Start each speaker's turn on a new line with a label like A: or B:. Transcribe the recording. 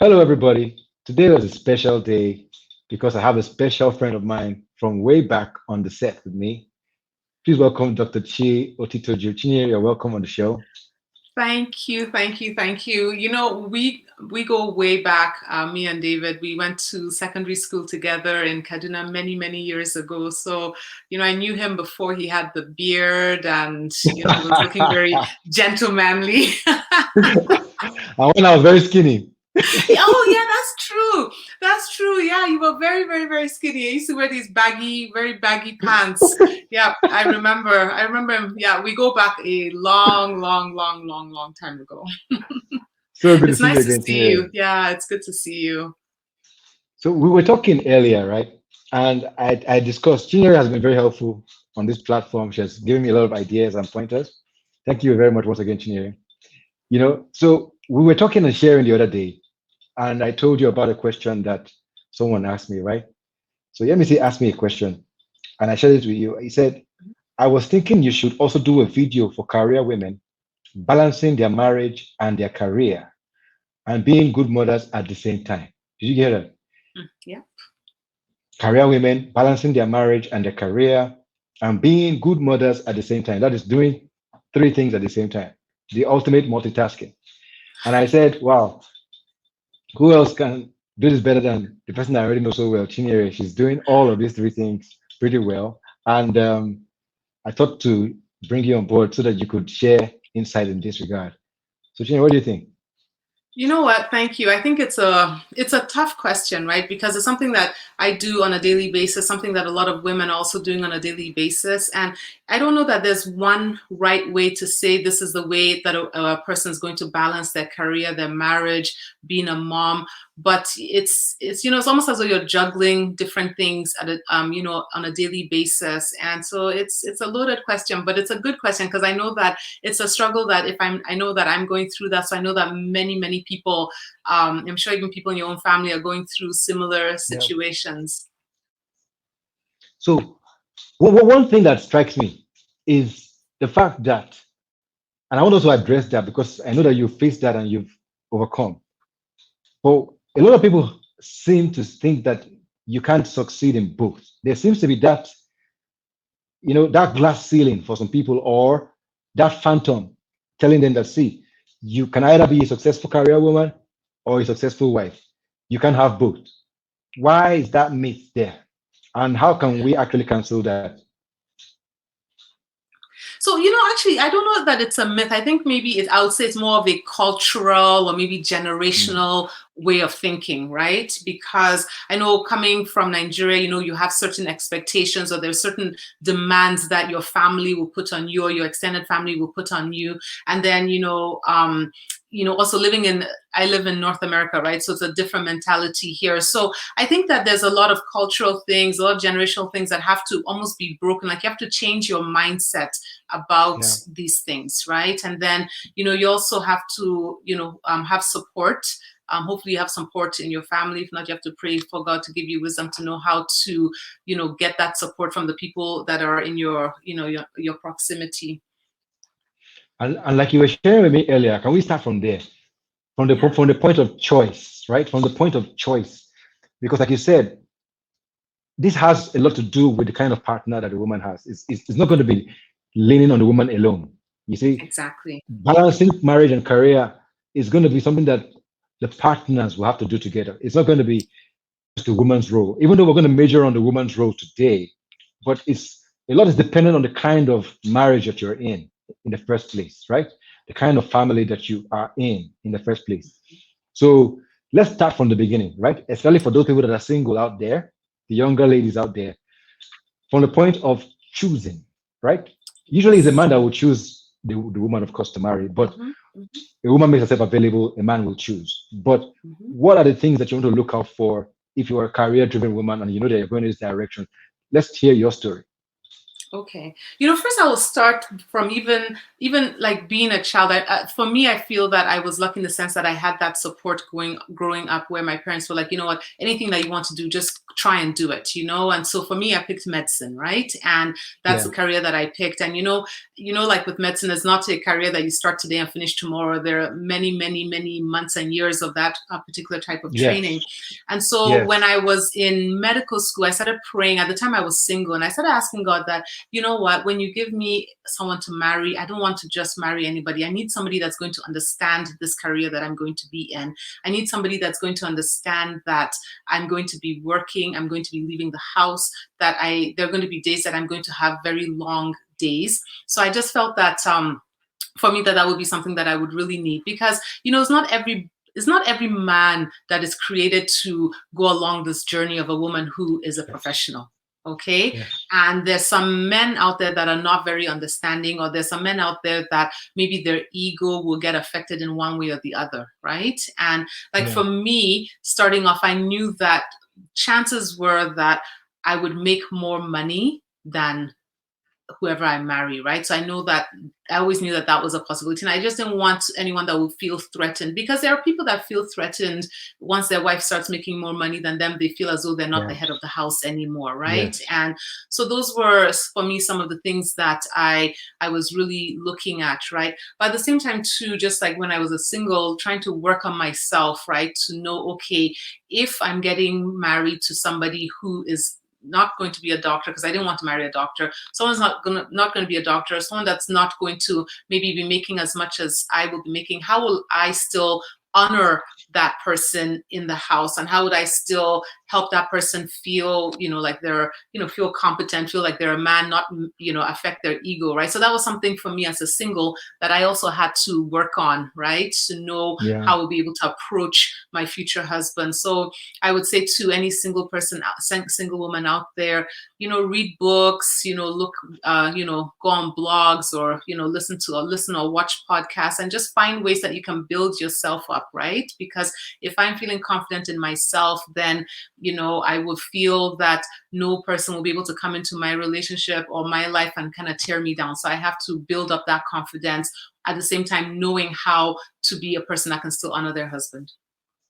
A: Hello, everybody. Today was a special day because I have a special friend of mine from way back on the set with me. Please welcome Dr. Chi Otitoju. Chinyere, you're welcome on the show.
B: Thank you, thank you, thank you. We go way back. Me and David, we went to secondary school together in Kaduna many years ago. So I knew him before he had the beard, and he was looking very gentlemanly.
A: And when I was very skinny.
B: Oh yeah, that's true. That's true. Yeah, you were very skinny. I used to wear these very baggy pants. Yeah, I remember him. Yeah, we go back a long time ago.
A: So good to
B: It's
A: see you
B: nice to
A: again,
B: see you.
A: Chinyere.
B: Yeah, it's good to see you.
A: So we were talking earlier, right? And I discussed, Chinyere has been very helpful on this platform. She has given me a lot of ideas and pointers. Thank you very much once again, Chinyere. So we were talking and sharing the other day, and I told you about a question that someone asked me, right? So let me say, ask me a question, and I shared it with you. He said, I was thinking you should also do a video for career women balancing their marriage and their career and being good mothers at the same time. Did you hear that?
B: Yeah.
A: Career women balancing their marriage and their career and being good mothers at the same time. That is doing three things at the same time. The ultimate multitasking. And I said, wow, who else can do this better than the person I already know so well, Chinyere? She's doing all of these three things pretty well. And I thought to bring you on board so that you could share insight in this regard. So, Chinyere, what do you think?
B: You know what? Thank you. I think it's a tough question, right? Because it's something that I do on a daily basis, something that a lot of women are also doing on a daily basis. And I don't know that there's one right way to say this is the way that a person is going to balance their career, their marriage, being a mom. But it's almost as though you're juggling different things on a daily basis. And so it's a loaded question, but it's a good question because I know that it's a struggle that I know that I'm going through that. So I know that many people, I'm sure even people in your own family are going through similar
A: Yeah.
B: situations.
A: So, one thing that strikes me is the fact that, and I want also to address that because I know that you faced that and you've overcome. But a lot of people seem to think that you can't succeed in both. There seems to be that glass ceiling for some people, or that phantom telling them that, see, you can either be a successful career woman or a successful wife. You can have both. Why is that myth there? And how can we actually cancel that?
B: So, actually, I don't know that it's a myth. I think maybe I would say it's more of a cultural or maybe
A: Mm.
B: generational way of thinking, right? Because I know coming from Nigeria, you have certain expectations or there's certain demands that your family will put on you or your extended family will put on you. And then, also I live in North America, right? So it's a different mentality here. So I think that there's a lot of cultural things, a lot of generational things that have to almost be broken. Like you have to change your mindset about
A: Yeah.
B: these things, right? And then you also have to have support. Hopefully you have support in your family. If not, you have to pray for God to give you wisdom to know how to get that support from the people that are in your proximity.
A: And like you were sharing with me earlier, can we start from there?
B: Yeah.
A: From the point of choice, right? From the point of choice. Because like you said, this has a lot to do with the kind of partner that the woman has. It's not going to be leaning on the woman alone. You see,
B: Exactly.
A: balancing marriage and career is going to be something that the partners will have to do together. It's not going to be just the woman's role, even though we're going to measure on the woman's role today. But it's a lot is dependent on the kind of marriage that you're in the first place, right? The kind of family that you are in the first place. So let's start from the beginning, right? Especially for those people that are single out there, the younger ladies out there, from the point of choosing, right? Usually it's a
B: Yes.
A: man that will choose the woman, of course, to marry, but
B: Hmm. Hmm.
A: a woman makes herself available, a man will choose. But
B: Hmm.
A: what are the things that you want to look out for if you're a career driven woman and you know that you're going in this direction? Let's hear your story.
B: Okay. First I will start from even like being a child. For me, I feel that I was lucky in the sense that I had that support growing up, where my parents were like, you know what, anything that you want to do, just try and do it, and so for me, I picked medicine, right? And that's
A: Yeah.
B: the career that I picked. And like with medicine, it's not a career that you start today and finish tomorrow. There are many, many, many months and years of that particular type of training.
A: Yes.
B: And so when
A: Yes.
B: I was in medical school, I started praying. At the time I was single, and I started asking God that, you know what, when you give me someone to marry, I don't want to just marry anybody. I need somebody that's going to understand this career that I'm going to be in. I need somebody that's going to understand that I'm going to be working, I'm going to be leaving the house, that there are going to be days that I'm going to have very long days. So I just felt that for me, that would be something that I would really need, because it's not every man that is created to go along this journey of a woman who is a
A: Yes.
B: professional. Okay.
A: Yes.
B: And there's some men out there that are not very understanding, or there's some men out there that maybe their ego will get affected in one way or the other. Right. And like
A: Yeah.
B: for me, starting off, I knew that chances were that I would make more money than whoever I marry, right? So I know that I always knew that that was a possibility. And I just didn't want anyone that would feel threatened, because there are people that feel threatened once their wife starts making more money than them. They feel as though they're not the
A: Yeah.
B: head of the house anymore, right?
A: Yes.
B: And so those were, for me, some of the things that I was really looking at, right? But at the same time, too, just like when I was a single, trying to work on myself, right? To know, okay, if I'm getting married to somebody who is not going to be a doctor, because I didn't want to marry a doctor. Someone's not going to be a doctor. Someone that's not going to maybe be making as much as I will be making. How will I still honor that person in the house, and how would I still help that person feel, like they're, feel competent, feel like they're a man, not, affect their ego, right? So that was something for me as a single that I also had to work on, right? To know
A: Yeah.
B: how I'll be able to approach my future husband. So I would say to any single person, single woman out there, read books, look, go on blogs, or, listen or watch podcasts, and just find ways that you can build yourself up, right? Because if I'm feeling confident in myself, then, I would feel that no person will be able to come into my relationship or my life and kind of tear me down. So I have to build up that confidence, at the same time knowing how to be a person that can still honor their husband.